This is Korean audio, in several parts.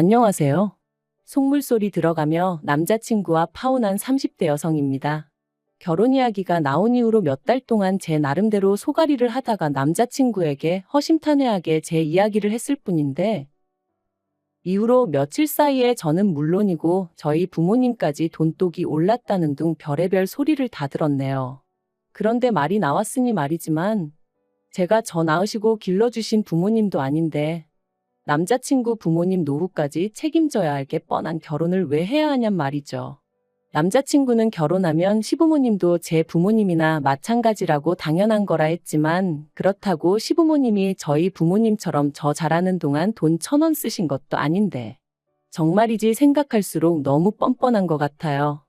안녕하세요. 속물소리 들어가며 남자친구와 파혼한 30대 여성입니다. 결혼 이야기가 나온 이후로 몇 달 동안 제 나름대로 소가리를 하다가 남자친구에게 허심탄회하게 제 이야기를 했을 뿐인데, 이후로 며칠 사이에 저는 물론이고 저희 부모님까지 돈독이 올랐다는 둥 별의별 소리를 다 들었네요. 그런데 말이 나왔으니 말이지만, 제가 저 낳으시고 길러주신 부모님도 아닌데, 남자친구 부모님 노후까지 책임져야 할 게 뻔한 결혼을 왜 해야 하냔 말이죠. 남자친구는 결혼하면 시부모님도 제 부모님이나 마찬가지라고 당연한 거라 했지만, 그렇다고 시부모님이 저희 부모님처럼 저 자라는 동안 돈 1,000원 쓰신 것도 아닌데, 정말이지 생각할수록 너무 뻔뻔한 것 같아요.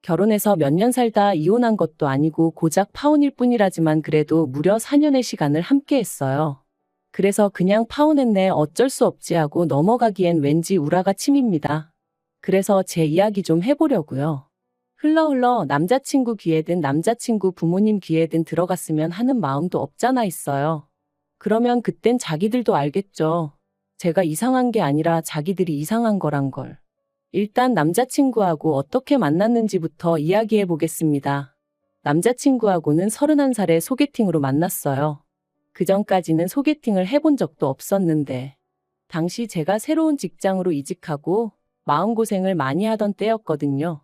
결혼해서 몇 년 살다 이혼한 것도 아니고 고작 파혼일 뿐이라지만 그래도 무려 4년의 시간을 함께 했어요. 그래서 그냥 파혼했네 어쩔 수 없지 하고 넘어가기엔 왠지 우라가 침입니다. 그래서 제 이야기 좀 해보려고요. 흘러 남자친구 귀에든 남자친구 부모님 귀에든 들어갔으면 하는 마음도 없잖아 있어요. 그러면 그땐 자기들도 알겠죠. 제가 이상한 게 아니라 자기들이 이상한 거란 걸. 일단 남자친구하고 어떻게 만났는지부터 이야기해 보겠습니다. 남자친구하고는 31살에 소개팅으로 만났어요. 그전까지는 소개팅을 해본 적도 없었는데, 당시 제가 새로운 직장으로 이직하고 마음고생을 많이 하던 때였거든요.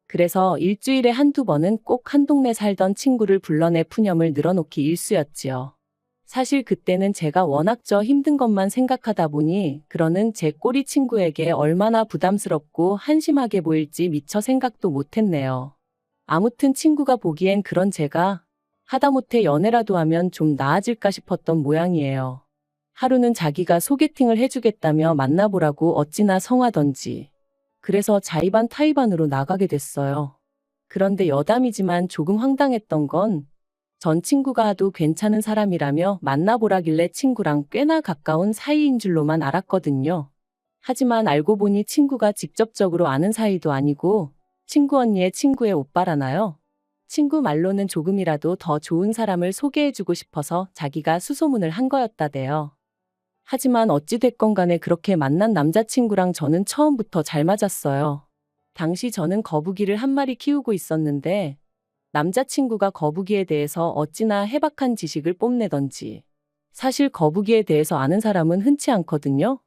그래서 일주일에 한두 번은 꼭 한 동네 살던 친구를 불러내 푸념을 늘어놓기 일쑤였지요. 사실 그때는 제가 워낙 저 힘든 것만 생각하다 보니 그러는 제 꼬리 친구에게 얼마나 부담스럽고 한심하게 보일지 미처 생각도 못했네요. 아무튼 친구가 보기엔 그런 제가 하다못해 연애라도 하면 좀 나아질까 싶었던 모양이에요. 하루는 자기가 소개팅을 해주겠다며 만나보라고 어찌나 성하던지. 그래서 자의반 타의반으로 나가게 됐어요. 그런데 여담이지만 조금 황당했던 건 전 친구가 하도 괜찮은 사람이라며 만나보라길래 친구랑 꽤나 가까운 사이인 줄로만 알았거든요. 하지만 알고 보니 친구가 직접적으로 아는 사이도 아니고 친구 언니의 친구의 오빠라나요? 친구 말로는 조금이라도 더 좋은 사람을 소개해주고 싶어서 자기가 수소문을 한 거였다대요. 하지만 어찌됐건 간에 그렇게 만난 남자친구랑 저는 처음부터 잘 맞았어요. 당시 저는 거북이를 한 마리 키우고 있었는데 남자친구가 거북이에 대해서 어찌나 해박한 지식을 뽐내던지. 사실 거북이에 대해서 아는 사람은 흔치 않거든요.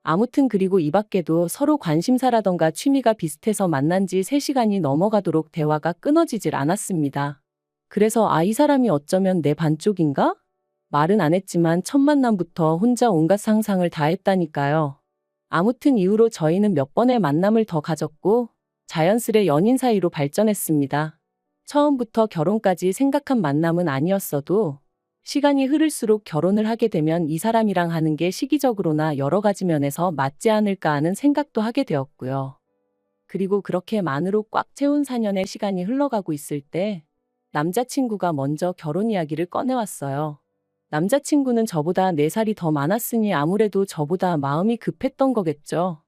아무튼 그리고 이 밖에도 서로 관심사라던가 취미가 비슷해서 만난 지 3시간이 넘어가도록 대화가 끊어지질 않았습니다. 그래서 이 사람이 어쩌면 내 반쪽인가? 말은 안 했지만 첫 만남부터 혼자 온갖 상상을 다 했다니까요. 아무튼 이후로 저희는 몇 번의 만남을 더 가졌고 자연스레 연인 사이로 발전했습니다. 처음부터 결혼까지 생각한 만남은 아니었어도 시간이 흐를수록 결혼을 하게 되면 이 사람이랑 하는 게 시기적으로나 여러 가지 면에서 맞지 않을까 하는 생각도 하게 되었고요. 그리고 그렇게 만으로 꽉 채운 4년의 시간이 흘러가고 있을 때 남자친구가 먼저 결혼 이야기를 꺼내왔어요. 남자친구는 저보다 4살이 더 많았으니 아무래도 저보다 마음이 급했던 거겠죠.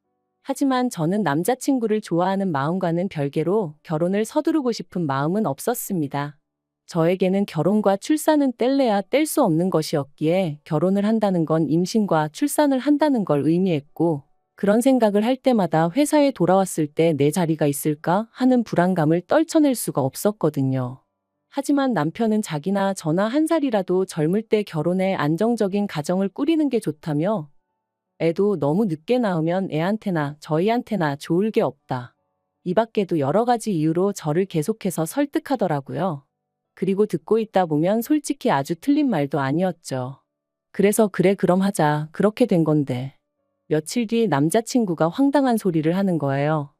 하지만 저는 남자친구를 좋아하는 마음과는 별개로 결혼을 서두르고 싶은 마음은 없었습니다. 저에게는 결혼과 출산은 뗄래야 뗄 수 없는 것이었기에 결혼을 한다는 건 임신과 출산을 한다는 걸 의미했고, 그런 생각을 할 때마다 회사에 돌아왔을 때 내 자리가 있을까 하는 불안감을 떨쳐낼 수가 없었거든요. 하지만 남편은 자기나 저나 1살이라도 젊을 때 결혼해 안정적인 가정을 꾸리는 게 좋다며, 애도 너무 늦게 낳으면 애한테나 저희한테나 좋을 게 없다. 이 밖에도 여러 가지 이유로 저를 계속해서 설득하더라고요. 그리고 듣고 있다 보면 솔직히 아주 틀린 말도 아니었죠. 그래서 그래 그럼 하자 그렇게 된 건데. 며칠 뒤 남자친구가 황당한 소리를 하는 거예요.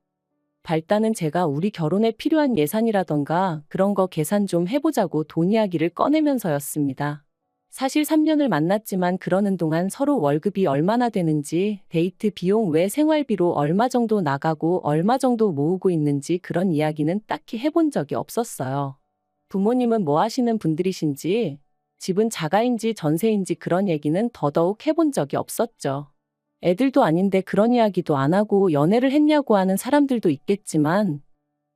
발단은 제가 우리 결혼에 필요한 예산이라던가 그런 거 계산 좀 해보자고 돈 이야기를 꺼내면서였습니다. 사실 3년을 만났지만 그러는 동안 서로 월급이 얼마나 되는지, 데이트 비용 외 생활비로 얼마 정도 나가고 얼마 정도 모으고 있는지 그런 이야기는 딱히 해본 적이 없었어요. 부모님은 뭐 하시는 분들이신지, 집은 자가인지 전세인지 그런 얘기는 더더욱 해본 적이 없었죠. 애들도 아닌데 그런 이야기도 안 하고 연애를 했냐고 하는 사람들도 있겠지만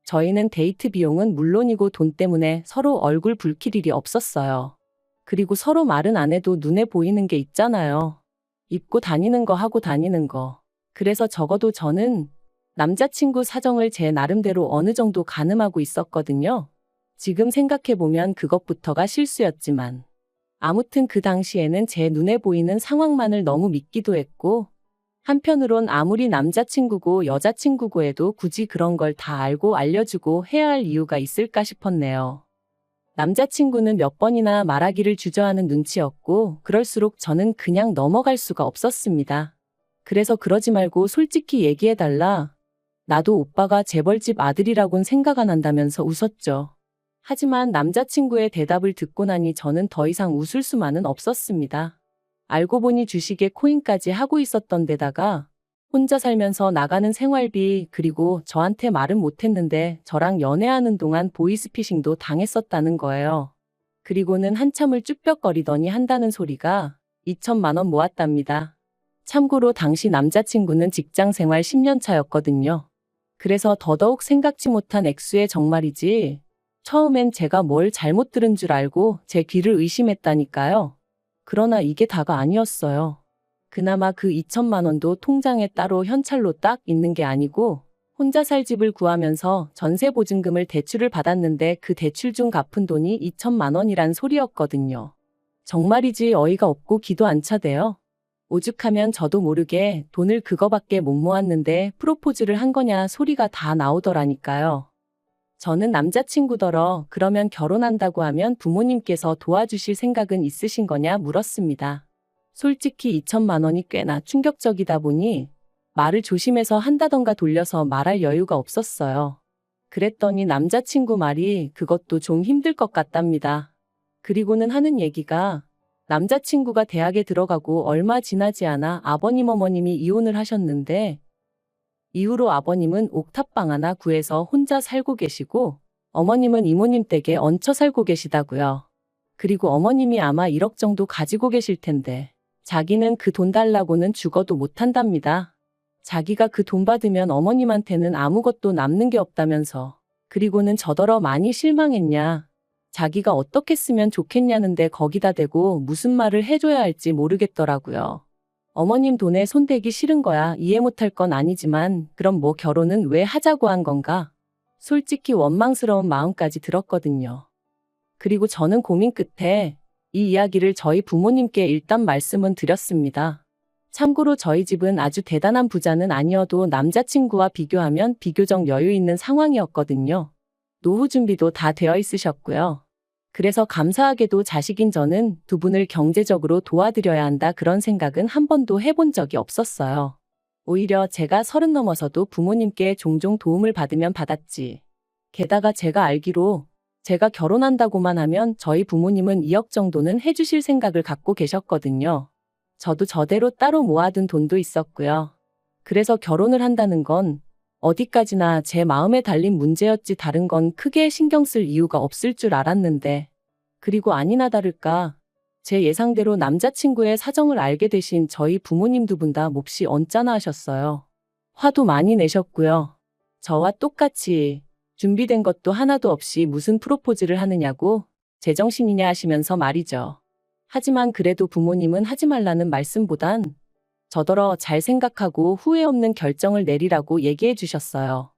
저희는 데이트 비용은 물론이고 돈 때문에 서로 얼굴 붉힐 일이 없었어요. 그리고 서로 말은 안 해도 눈에 보이는 게 있잖아요. 입고 다니는 거 하고 다니는 거. 그래서 적어도 저는 남자친구 사정을 제 나름대로 어느 정도 가늠하고 있었거든요. 지금 생각해보면 그것부터가 실수였지만. 아무튼 그 당시에는 제 눈에 보이는 상황만을 너무 믿기도 했고, 한편으론 아무리 남자친구고 여자친구고 해도 굳이 그런 걸 다 알고 알려주고 해야 할 이유가 있을까 싶었네요. 남자친구는 몇 번이나 말하기를 주저하는 눈치였고, 그럴수록 저는 그냥 넘어갈 수가 없었습니다. 그래서 그러지 말고 솔직히 얘기해달라. 나도 오빠가 재벌집 아들이라곤 생각 안 한다면서 웃었죠. 하지만 남자친구의 대답을 듣고 나니 저는 더 이상 웃을 수만은 없었습니다. 알고 보니 주식에 코인까지 하고 있었던 데다가 혼자 살면서 나가는 생활비, 그리고 저한테 말은 못했는데 저랑 연애하는 동안 보이스피싱도 당했었다는 거예요. 그리고는 한참을 쭈뼛거리더니 한다는 소리가 2천만 원 모았답니다. 참고로 당시 남자친구는 직장생활 10년 차였거든요. 그래서 더더욱 생각지 못한 액수의 정말이지. 처음엔 제가 뭘 잘못 들은 줄 알고 제 귀를 의심했다니까요. 그러나 이게 다가 아니었어요. 그나마 그 2천만 원도 통장에 따로 현찰로 딱 있는 게 아니고 혼자 살 집을 구하면서 전세보증금을 대출을 받았는데 그 대출 중 갚은 돈이 2천만 원이란 소리였거든요. 정말이지 어이가 없고 기도 안 차대요. 오죽하면 저도 모르게 돈을 그거밖에 못 모았는데 프로포즈를 한 거냐 소리가 다 나오더라니까요. 저는 남자친구더러 그러면 결혼한다고 하면 부모님께서 도와주실 생각은 있으신 거냐 물었습니다. 솔직히 2천만 원이 꽤나 충격적이다 보니 말을 조심해서 한다던가 돌려서 말할 여유가 없었어요. 그랬더니 남자친구 말이 그것도 좀 힘들 것 같답니다. 그리고는 하는 얘기가 남자친구가 대학에 들어가고 얼마 지나지 않아 아버님 어머님이 이혼을 하셨는데 이후로 아버님은 옥탑방 하나 구해서 혼자 살고 계시고 어머님은 이모님 댁에 얹혀 살고 계시다고요. 그리고 어머님이 아마 1억 정도 가지고 계실 텐데 자기는 그 돈 달라고는 죽어도 못한답니다. 자기가 그 돈 받으면 어머님한테는 아무것도 남는 게 없다면서. 그리고는 저더러 많이 실망했냐. 자기가 어떻게 쓰면 좋겠냐는데 거기다 대고 무슨 말을 해줘야 할지 모르겠더라고요. 어머님 돈에 손대기 싫은 거야. 이해 못할 건 아니지만 그럼 뭐 결혼은 왜 하자고 한 건가? 솔직히 원망스러운 마음까지 들었거든요. 그리고 저는 고민 끝에 이 이야기를 저희 부모님께 일단 말씀은 드렸습니다. 참고로 저희 집은 아주 대단한 부자는 아니어도 남자친구와 비교하면 비교적 여유 있는 상황이었거든요. 노후 준비도 다 되어 있으셨고요. 그래서 감사하게도 자식인 저는 두 분을 경제적으로 도와드려야 한다 그런 생각은 한 번도 해본 적이 없었어요. 오히려 제가 30 넘어서도 부모님께 종종 도움을 받으면 받았지. 게다가 제가 알기로 제가 결혼한다고만 하면 저희 부모님은 2억 정도는 해주실 생각을 갖고 계셨거든요. 저도 저대로 따로 모아둔 돈도 있었고요. 그래서 결혼을 한다는 건 어디까지나 제 마음에 달린 문제였지 다른 건 크게 신경 쓸 이유가 없을 줄 알았는데. 그리고 아니나 다를까 제 예상대로 남자친구의 사정을 알게 되신 저희 부모님 두 분 다 몹시 언짢아 하셨어요. 화도 많이 내셨고요. 저와 똑같이 준비된 것도 하나도 없이 무슨 프로포즈를 하느냐고 제정신이냐 하시면서 말이죠. 하지만 그래도 부모님은 하지 말라는 말씀보단 저더러 잘 생각하고 후회 없는 결정을 내리라고 얘기해 주셨어요.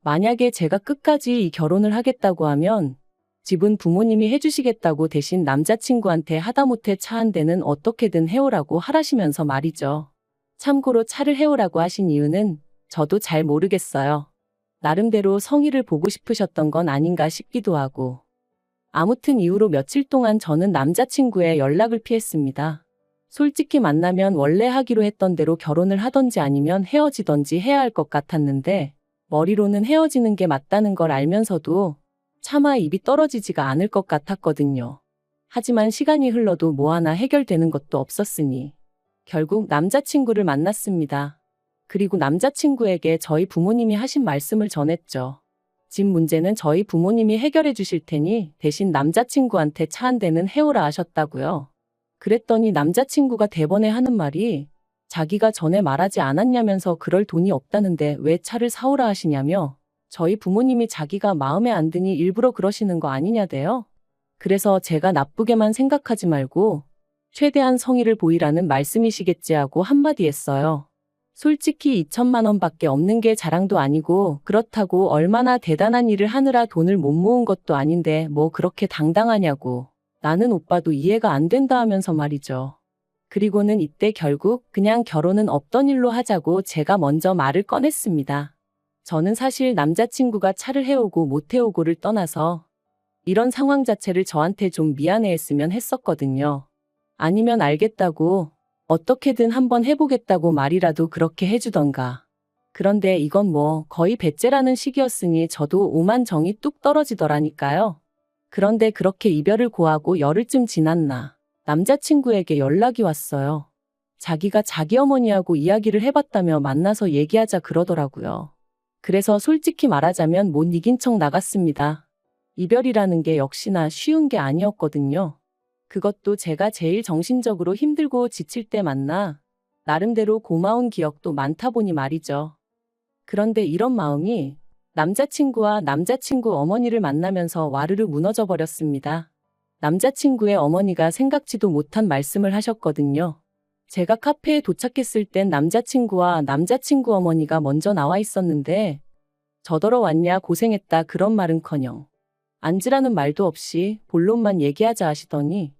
만약에 제가 끝까지 이 결혼을 하겠다고 하면 집은 부모님이 해주시겠다고 대신 남자친구한테 하다못해 차 한 대는 어떻게든 해오라고 하라시면서 말이죠. 참고로 차를 해오라고 하신 이유는 저도 잘 모르겠어요. 나름대로 성의를 보고 싶으셨던 건 아닌가 싶기도 하고. 아무튼 이후로 며칠 동안 저는 남자친구의 연락을 피했습니다. 솔직히 만나면 원래 하기로 했던 대로 결혼을 하던지 아니면 헤어지던지 해야 할 것 같았는데 머리로는 헤어지는 게 맞다는 걸 알면서도 차마 입이 떨어지지가 않을 것 같았거든요. 하지만 시간이 흘러도 뭐 하나 해결되는 것도 없었으니 결국 남자친구를 만났습니다. 그리고 남자친구에게 저희 부모님이 하신 말씀을 전했죠. 집 문제는 저희 부모님이 해결해 주실 테니 대신 남자친구한테 차 한 대는 해오라 하셨다고요. 그랬더니 남자친구가 대번에 하는 말이 자기가 전에 말하지 않았냐면서 그럴 돈이 없다는데 왜 차를 사오라 하시냐며 저희 부모님이 자기가 마음에 안 드니 일부러 그러시는 거 아니냐대요. 그래서 제가 나쁘게만 생각하지 말고 최대한 성의를 보이라는 말씀이시겠지 하고 한마디 했어요. 솔직히 2천만 원밖에 없는 게 자랑도 아니고 그렇다고 얼마나 대단한 일을 하느라 돈을 못 모은 것도 아닌데 뭐 그렇게 당당하냐고. 나는 오빠도 이해가 안 된다 하면서 말이죠. 그리고는 이때 결국 그냥 결혼은 없던 일로 하자고 제가 먼저 말을 꺼냈습니다. 저는 사실 남자친구가 차를 해오고 못 해오고를 떠나서 이런 상황 자체를 저한테 좀 미안해했으면 했었거든요. 아니면 알겠다고 어떻게든 한번 해보겠다고 말이라도 그렇게 해주던가. 그런데 이건 뭐 거의 배째라는 식이었으니 저도 오만 정이 뚝 떨어지더라니까요. 그런데 그렇게 이별을 고하고 열흘쯤 지났나 남자친구에게 연락이 왔어요. 자기가 자기 어머니하고 이야기를 해봤다며 만나서 얘기하자 그러더라고요. 그래서 솔직히 말하자면 못 이긴 척 나갔습니다. 이별이라는 게 역시나 쉬운 게 아니었거든요. 그것도 제가 제일 정신적으로 힘들고 지칠 때 만나 나름대로 고마운 기억도 많다 보니 말이죠. 그런데 이런 마음이 남자친구와 남자친구 어머니를 만나면서 와르르 무너져 버렸습니다. 남자친구의 어머니가 생각지도 못한 말씀을 하셨거든요. 제가 카페에 도착했을 땐 남자친구와 남자친구 어머니가 먼저 나와 있었는데 저더러 왔냐 고생했다 그런 말은커녕 앉으라는 말도 없이 본론만 얘기하자 하시더니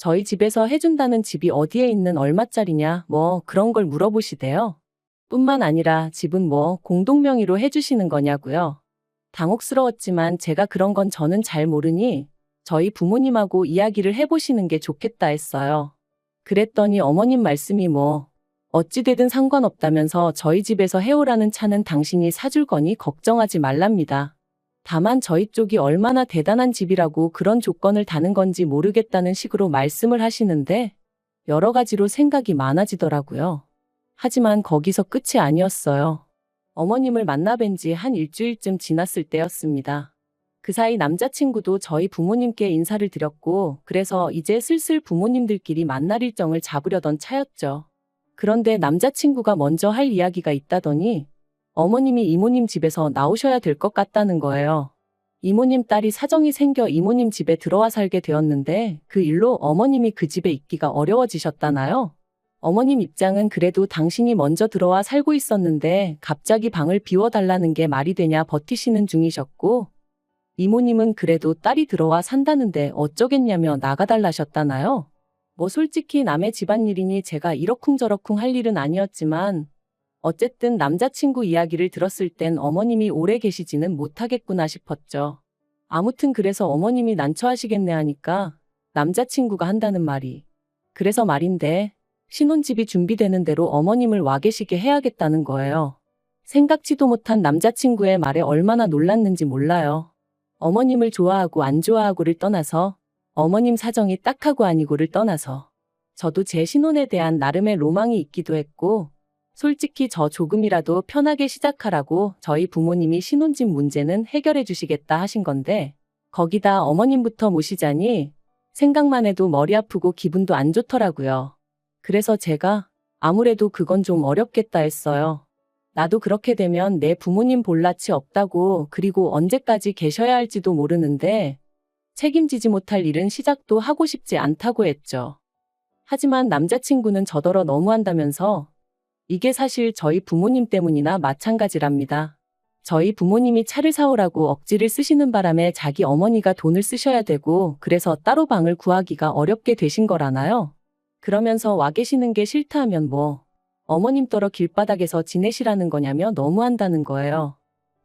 저희 집에서 해준다는 집이 어디에 있는 얼마짜리냐 뭐 그런 걸 물어보시대요. 뿐만 아니라 집은 뭐 공동명의로 해주시는 거냐고요. 당혹스러웠지만 제가 그런 건 저는 잘 모르니 저희 부모님하고 이야기를 해보시는 게 좋겠다 했어요. 그랬더니 어머님 말씀이 뭐 어찌되든 상관없다면서 저희 집에서 해오라는 차는 당신이 사줄 거니 걱정하지 말랍니다. 다만 저희 쪽이 얼마나 대단한 집이라고 그런 조건을 다는 건지 모르겠다는 식으로 말씀을 하시는데 여러 가지로 생각이 많아지더라고요. 하지만 거기서 끝이 아니었어요. 어머님을 만나 뵌 지 한 일주일쯤 지났을 때였습니다. 그 사이 남자친구도 저희 부모님께 인사를 드렸고 그래서 이제 슬슬 부모님들끼리 만날 일정을 잡으려던 차였죠. 그런데 남자친구가 먼저 할 이야기가 있다더니 어머님이 이모님 집에서 나오셔야 될 것 같다는 거예요. 이모님 딸이 사정이 생겨 이모님 집에 들어와 살게 되었는데 그 일로 어머님이 그 집에 있기가 어려워지셨다나요? 어머님 입장은 그래도 당신이 먼저 들어와 살고 있었는데 갑자기 방을 비워달라는 게 말이 되냐 버티시는 중이셨고 이모님은 그래도 딸이 들어와 산다는데 어쩌겠냐며 나가달라셨다나요? 뭐 솔직히 남의 집안일이니 제가 이러쿵저러쿵 할 일은 아니었지만 어쨌든 남자친구 이야기를 들었을 땐 어머님이 오래 계시지는 못하겠구나 싶었죠. 아무튼 그래서 어머님이 난처하시겠네 하니까 남자친구가 한다는 말이 그래서 말인데 신혼집이 준비되는 대로 어머님을 와 계시게 해야겠다는 거예요. 생각지도 못한 남자친구의 말에 얼마나 놀랐는지 몰라요. 어머님을 좋아하고 안 좋아하고를 떠나서 어머님 사정이 딱하고 아니고를 떠나서 저도 제 신혼에 대한 나름의 로망이 있기도 했고 솔직히 저 조금이라도 편하게 시작하라고 저희 부모님이 신혼집 문제는 해결해 주시겠다 하신 건데 거기다 어머님부터 모시자니 생각만 해도 머리 아프고 기분도 안 좋더라고요. 그래서 제가 아무래도 그건 좀 어렵겠다 했어요. 나도 그렇게 되면 내 부모님 볼 낯이 없다고 그리고 언제까지 계셔야 할지도 모르는데 책임지지 못할 일은 시작도 하고 싶지 않다고 했죠. 하지만 남자친구는 저더러 너무한다면서 이게 사실 저희 부모님 때문이나 마찬가지랍니다. 저희 부모님이 차를 사오라고 억지를 쓰시는 바람에 자기 어머니가 돈을 쓰셔야 되고 그래서 따로 방을 구하기가 어렵게 되신 거라나요? 그러면서 와 계시는 게 싫다 하면 뭐 어머님 떨어 길바닥에서 지내시라는 거냐며 너무한다는 거예요.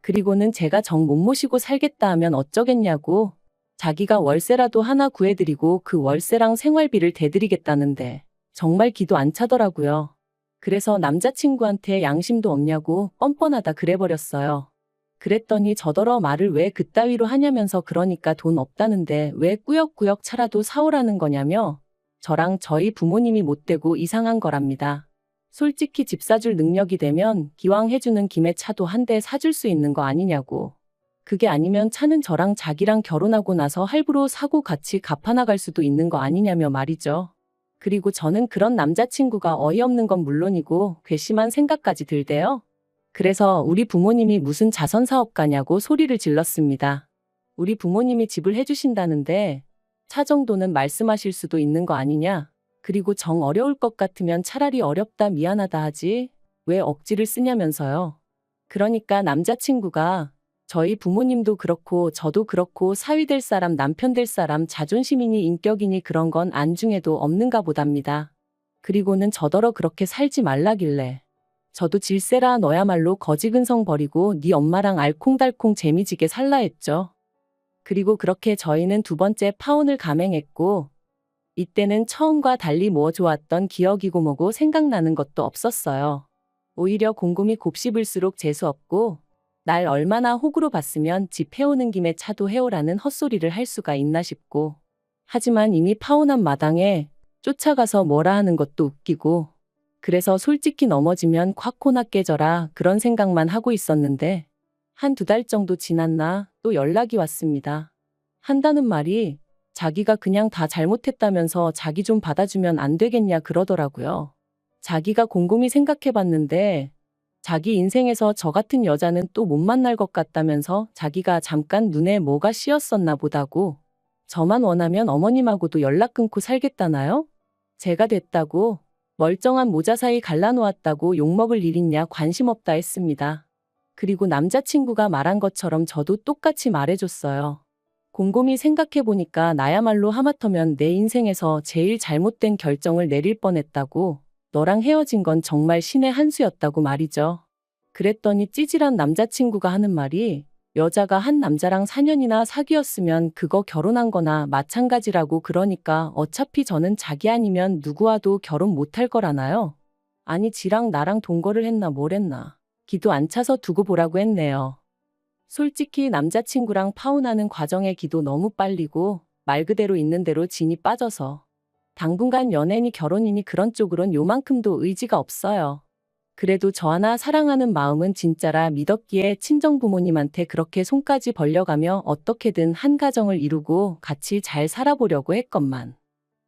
그리고는 제가 정 못 모시고 살겠다 하면 어쩌겠냐고 자기가 월세라도 하나 구해드리고 그 월세랑 생활비를 대드리겠다는데 정말 기도 안 차더라고요. 그래서 남자친구한테 양심도 없냐고 뻔뻔하다 그래버렸어요. 그랬더니 저더러 말을 왜 그따위로 하냐면서 그러니까 돈 없다는데 왜 꾸역꾸역 차라도 사오라는 거냐며 저랑 저희 부모님이 못되고 이상한 거랍니다. 솔직히 집 사줄 능력이 되면 기왕 해주는 김에 차도 한 대 사줄 수 있는 거 아니냐고. 그게 아니면 차는 저랑 자기랑 결혼하고 나서 할부로 사고 같이 갚아나갈 수도 있는 거 아니냐며 말이죠. 그리고 저는 그런 남자친구가 어이없는 건 물론이고 괘씸한 생각까지 들대요. 그래서 우리 부모님이 무슨 자선사업가냐고 소리를 질렀습니다. 우리 부모님이 집을 해주신다는데 차 정도는 말씀하실 수도 있는 거 아니냐. 그리고 정 어려울 것 같으면 차라리 어렵다 미안하다 하지. 왜 억지를 쓰냐면서요. 그러니까 남자친구가 저희 부모님도 그렇고 저도 그렇고 사위 될 사람 남편 될 사람 자존심이니 인격이니 그런 건 안중에도 없는가 보답니다. 그리고는 저더러 그렇게 살지 말라길래 저도 질세라 너야말로 거지근성 버리고 네 엄마랑 알콩달콩 재미지게 살라 했죠. 그리고 그렇게 저희는 두 번째 파혼을 감행했고 이때는 처음과 달리 뭐 좋았던 기억이고 뭐고 생각나는 것도 없었어요. 오히려 곰곰이 곱씹을수록 재수없고 날 얼마나 호구로 봤으면 집 해오는 김에 차도 해오라는 헛소리를 할 수가 있나 싶고 하지만 이미 파혼한 마당에 쫓아가서 뭐라 하는 것도 웃기고 그래서 솔직히 넘어지면 콱코나 깨져라 그런 생각만 하고 있었는데 한 두 달 정도 지났나 또 연락이 왔습니다. 한다는 말이 자기가 그냥 다 잘못했다면서 자기 좀 받아주면 안 되겠냐 그러더라고요. 자기가 곰곰이 생각해봤는데 자기 인생에서 저 같은 여자는 또 못 만날 것 같다면서 자기가 잠깐 눈에 뭐가 씌었었나 보다고 저만 원하면 어머님하고도 연락 끊고 살겠다나요? 제가 됐다고 멀쩡한 모자 사이 갈라놓았다고 욕먹을 일 있냐 관심 없다 했습니다. 그리고 남자친구가 말한 것처럼 저도 똑같이 말해줬어요. 곰곰이 생각해보니까 나야말로 하마터면 내 인생에서 제일 잘못된 결정을 내릴 뻔했다고 너랑 헤어진 건 정말 신의 한 수였다고 말이죠. 그랬더니 찌질한 남자친구가 하는 말이 여자가 한 남자랑 4년이나 사귀었으면 그거 결혼한 거나 마찬가지라고 그러니까 어차피 저는 자기 아니면 누구와도 결혼 못할 거라나요? 아니 지랑 나랑 동거를 했나 뭘 했나. 기도 안 차서 두고 보라고 했네요. 솔직히 남자친구랑 파혼하는 과정에 기도 너무 빨리고 말 그대로 있는 대로 진이 빠져서 당분간 연애니 결혼이니 그런 쪽으론 요만큼도 의지가 없어요. 그래도 저 하나 사랑하는 마음은 진짜라 믿었기에 친정부모님한테 그렇게 손까지 벌려가며 어떻게든 한 가정을 이루고 같이 잘 살아보려고 했건만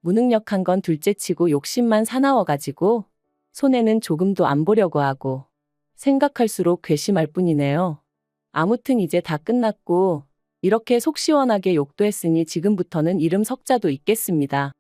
무능력한 건 둘째치고 욕심만 사나워가지고 손해는 조금도 안 보려고 하고 생각할수록 괘씸할 뿐이네요. 아무튼 이제 다 끝났고 이렇게 속 시원하게 욕도 했으니 지금부터는 이름 석자도 있겠습니다.